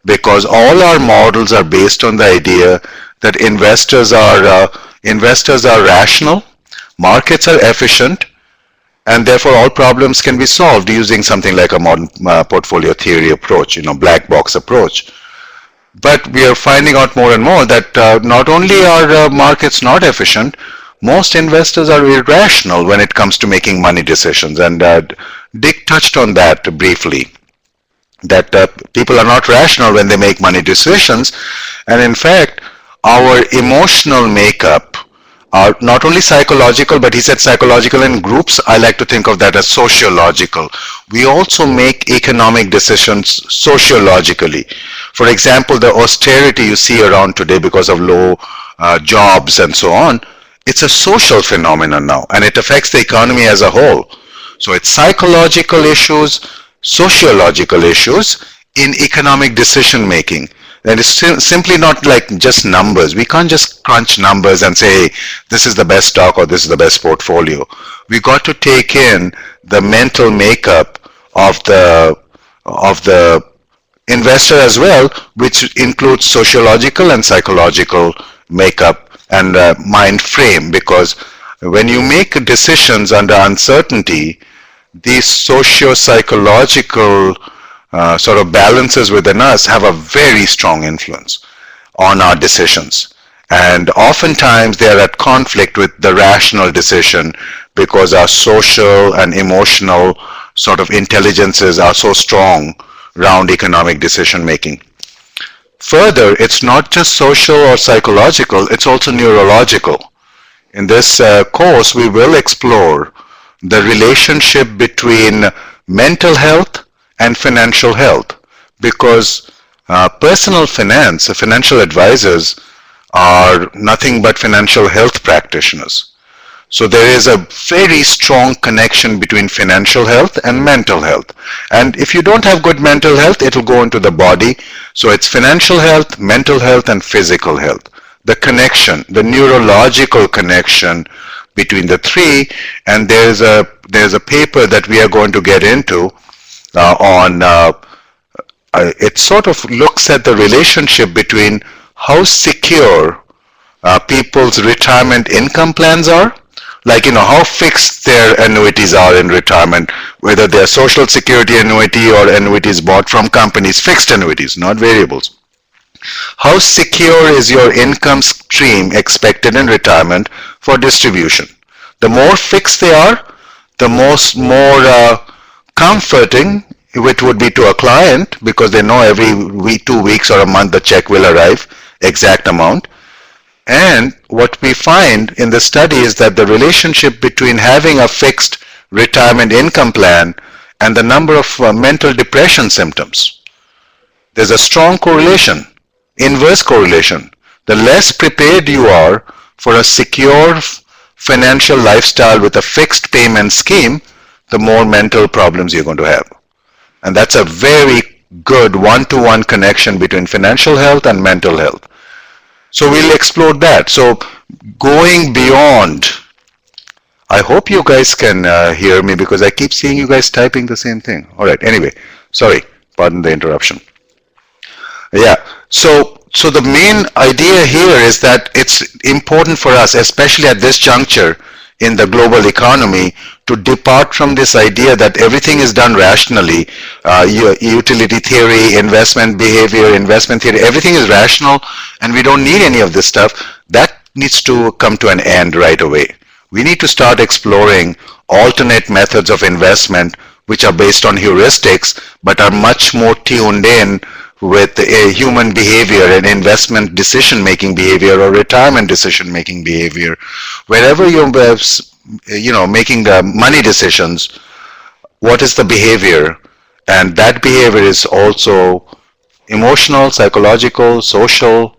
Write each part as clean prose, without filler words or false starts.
because all our models are based on the idea that investors are rational, markets are efficient, and therefore all problems can be solved using something like a modern portfolio theory approach, black box approach. But we are finding out more and more that not only are markets not efficient, most investors are irrational when it comes to making money decisions. And Dick touched on that briefly, that people are not rational when they make money decisions. And in fact, our emotional makeup are not only psychological, but he said psychological in groups. I like to think of that as sociological. We also make economic decisions sociologically. For example, the austerity you see around today because of low jobs and so on, it's a social phenomenon now, and it affects the economy as a whole. So it's psychological issues, sociological issues in economic decision making. And it's simply not like just numbers. We can't just crunch numbers and say, hey, this is the best stock or this is the best portfolio. We got to take in the mental makeup of the investor as well, which includes sociological and psychological makeup and mind frame, because when you make decisions under uncertainty, these socio-psychological sort of balances within us have a very strong influence on our decisions. And oftentimes they are at conflict with the rational decision because our social and emotional sort of intelligences are so strong around economic decision making. Further, it's not just social or psychological, it's also neurological. In this course, we will explore the relationship between mental health and financial health, because personal finance, financial advisors are nothing but financial health practitioners. So there is a very strong connection between financial health and mental health. And if you don't have good mental health, it will go into the body. So it's financial health, mental health, and physical health. The connection, the neurological connection between the three, and there's a paper that we are going to get into it sort of looks at the relationship between how secure people's retirement income plans are, like how fixed their annuities are in retirement, whether they're social security annuity or annuities bought from companies, fixed annuities, not variables. How secure is your income stream expected in retirement for distribution? The more fixed they are, the more comforting it would be to a client, because they know every week, 2 weeks or a month the check will arrive, exact amount. And what we find in the study is that the relationship between having a fixed retirement income plan and the number of mental depression symptoms, there's a strong correlation, inverse correlation. The less prepared you are for a secure financial lifestyle with a fixed payment scheme, the more mental problems you're going to have. And that's a very good one-to-one connection between financial health and mental health. So we'll explore that. So going beyond, I hope you guys can hear me, because I keep seeing you guys typing the same thing. All right, anyway, sorry, pardon the interruption. Yeah, so the main idea here is that it's important for us, especially at this juncture in the global economy, to depart from this idea that everything is done rationally. Utility theory, investment behavior, investment theory, everything is rational, and we don't need any of this stuff. That needs to come to an end right away. We need to start exploring alternate methods of investment which are based on heuristics but are much more tuned in with a human behavior and investment decision-making behavior or retirement decision-making behavior. Wherever you're making the money decisions, what is the behavior? And that behavior is also emotional, psychological, social,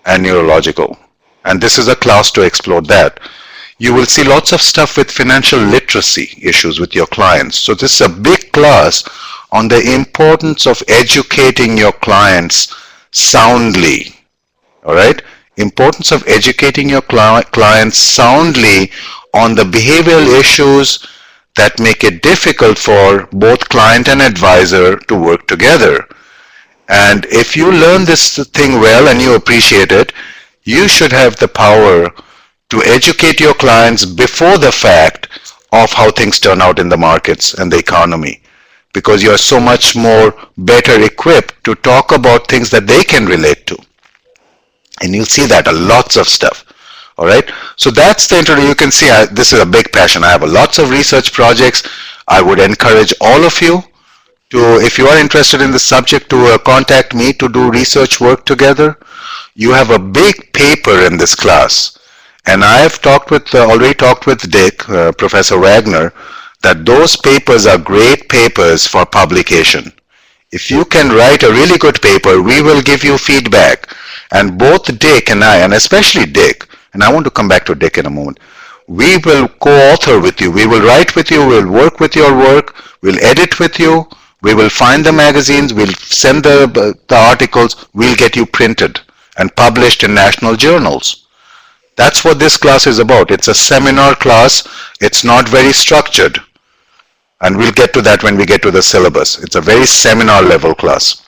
and neurological. And this is a class to explore that. You will see lots of stuff with financial literacy issues with your clients. So this is a big class on the importance of educating your clients soundly. All right? Importance of educating your clients soundly on the behavioral issues that make it difficult for both client and advisor to work together. And if you learn this thing well and you appreciate it, you should have the power to educate your clients before the fact of how things turn out in the markets and the economy, because you are so much more better equipped to talk about things that they can relate to. And you'll see that a lots of stuff. All right. So that's the intro. You can see this is a big passion. I have lots of research projects. I would encourage all of you to, if you are interested in the subject, to contact me to do research work together. You have a big paper in this class, and I have already talked with Dick, Professor Wagner, that those papers are great papers for publication. If you can write a really good paper, we will give you feedback. And both Dick and I, and especially Dick, and I want to come back to Dick in a moment, we will co-author with you. We will write with you. We'll work with your work. We'll edit with you. We will find the magazines. We'll send the articles. We'll get you printed and published in national journals. That's what this class is about. It's a seminar class. It's not very structured. And we'll get to that when we get to the syllabus. It's a very seminar level class.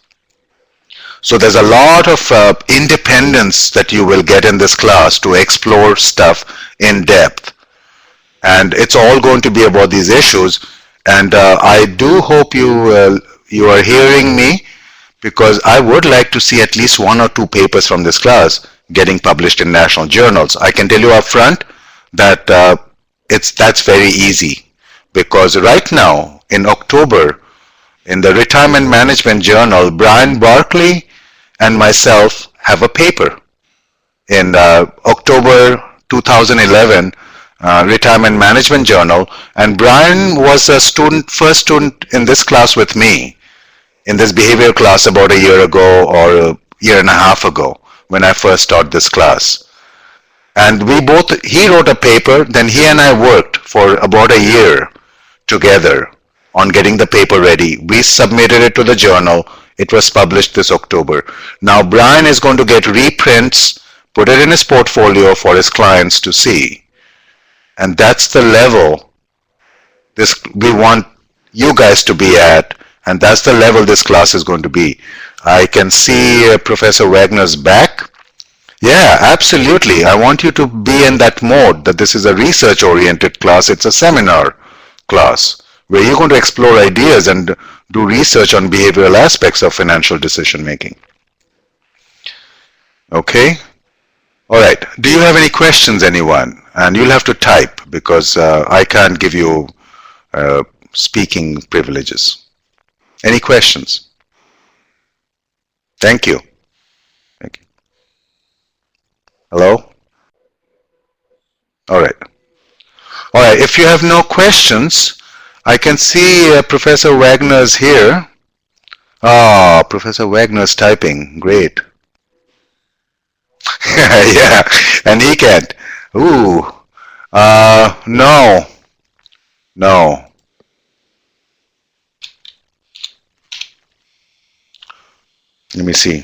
So there's a lot of independence that you will get in this class to explore stuff in depth. And it's all going to be about these issues. And I do hope you are hearing me, because I would like to see at least one or two papers from this class getting published in national journals. I can tell you up front that that's very easy, because right now in October, in the Retirement Management Journal, Brian Barkley and myself have a paper in October 2011, Retirement Management Journal, and Brian was a first student in this class with me, in this behavioral class about a year ago or a year and a half ago when I first taught this class. And he wrote a paper, then he and I worked for about a year together on getting the paper ready. We submitted it to the journal. It was published this October. Now Brian is going to get reprints, put it in his portfolio for his clients to see. And that's the level we want you guys to be at, and that's the level this class is going to be. I can see Professor Wagner's back. Yeah, absolutely. I want you to be in that mode, that this is a research-oriented class. It's a seminar class where you're going to explore ideas and do research on behavioral aspects of financial decision making. Okay? All right. Do you have any questions, anyone? And you'll have to type, because I can't give you speaking privileges. Any questions? Thank you. Thank you. Hello? All right. All right. If you have no questions, I can see Professor Wagner's here. Ah, Professor Wagner's typing. Great. Yeah, and he can't. Ooh. No. No. Let me see.